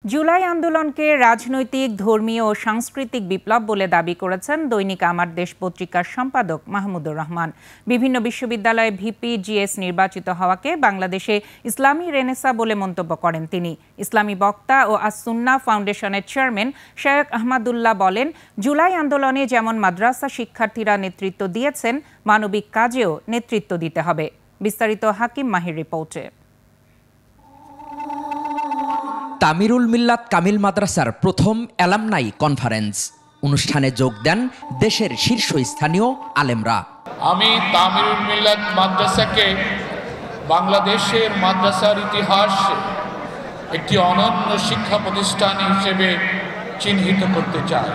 জুলাই আন্দোলনকে রাজনৈতিক, ধর্মীয় ও সাংস্কৃতিক বিপ্লব বলে দাবি করেছেন দৈনিক আমার দেশ পত্রিকার সম্পাদক মাহমুদুর রহমান। বিভিন্ন বিশ্ববিদ্যালয়ে ভিপি জিএস নির্বাচিত হওয়াকে বাংলাদেশে ইসলামী রেনেসা বলে মন্তব্য করেন তিনি। ইসলামী বক্তা ও আস-সুন্নাহ ফাউন্ডেশনের চেয়ারম্যান শেখ আহমদুল্লাহ বলেন, জুলাই আন্দোলনে যেমন মাদ্রাসা শিক্ষার্থীরা নেতৃত্ব দিয়েছেন, মানবিক কাজেও নেতৃত্ব দিতে হবে। বিস্তারিত হাকিম মাহির রিপোর্টে। তামিরুল মিল্লাত কামিল মাদ্রাসার প্রথম অ্যালামনাই কনফারেন্স অনুষ্ঠানে যোগ দেন দেশের শীর্ষস্থানীয় আলেমরা। আমি তামিরুল মিল্লাত মাদ্রাসাকে বাংলাদেশের মাদ্রাসার ইতিহাসে একটি অনন্য শিক্ষা প্রতিষ্ঠান হিসেবে চিহ্নিত করতে চাই।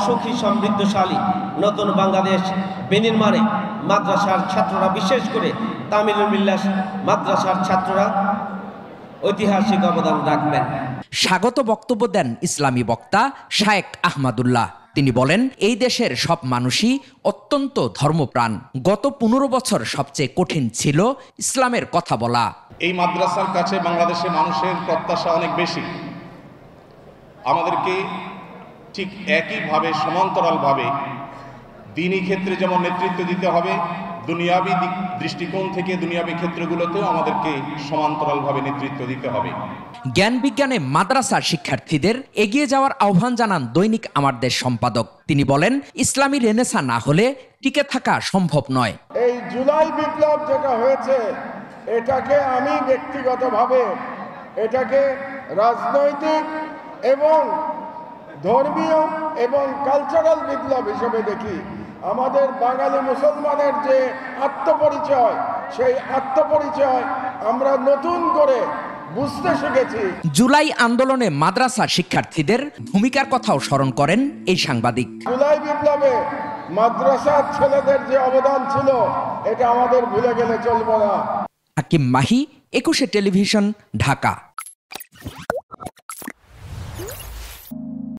সুখী সমৃদ্ধশালী নতুন বাংলাদেশ বিনির্মাণে মাদ্রাসার ছাত্ররা, বিশেষ করে তামিরুল মিল্লাত মাদ্রাসার ছাত্ররা ঐতিহাসিক অবদান রাখবেন। স্বাগত বক্তব্য দেন ইসলামী বক্তা শেখ আহমদুল্লাহ। তিনি বলেন, এই দেশের সব মানুষই অত্যন্ত ধর্মপ্রাণ। গত 15 বছর সবচেয়ে কঠিন ছিল ইসলামের কথা বলা। এই মাদ্রাসার কাছে বাংলাদেশের মানুষের প্রত্যাশা অনেক বেশি। আমাদেরকে ঠিক একইভাবে সমান্তরালভাবে দ্বীনি ক্ষেত্রে যেমন নেতৃত্ব দিতে হবে, দুনিয়াবী দৃষ্টিকোণ থেকে দুনিয়াবী ক্ষেত্রগুলোতেও আমাদেরকে সমান্তরালভাবে নেতৃত্ব দিতে হবে। জ্ঞান বিজ্ঞানে মাদ্রাসার শিক্ষার্থীদের এগিয়ে যাওয়ার আহ্বান জানান দৈনিক আমার দেশ সম্পাদক। তিনি বলেন, ইসলামী রেনেসা না হলে টিকে থাকা সম্ভব নয়। এই জুলাই বিপ্লব যেটা হয়েছে, এটাকে আমি ব্যক্তিগতভাবে এটাকে রাজনৈতিক এবং ধর্মীয় এবং কালচারাল বিপ্লব হিসেবে দেখি। আমাদের বাঙালি মুসলমানের যে আত্মপরিচয়, সেই আত্মপরিচয় আমরা নতুন করে বুঝতে শিখেছি। জুলাই আন্দোলনে মাদ্রাসা শিক্ষার্থীদের ভূমিকার কথাও স্মরণ করেন এই সাংবাদিক। জুলাই বিপ্লবে মাদ্রাসার ছেলেদের যে অবদান ছিল, এটা আমাদের ভুলে গেলে চলবে না। হাকিম মাহি, 21 টেলিভিশন, ঢাকা।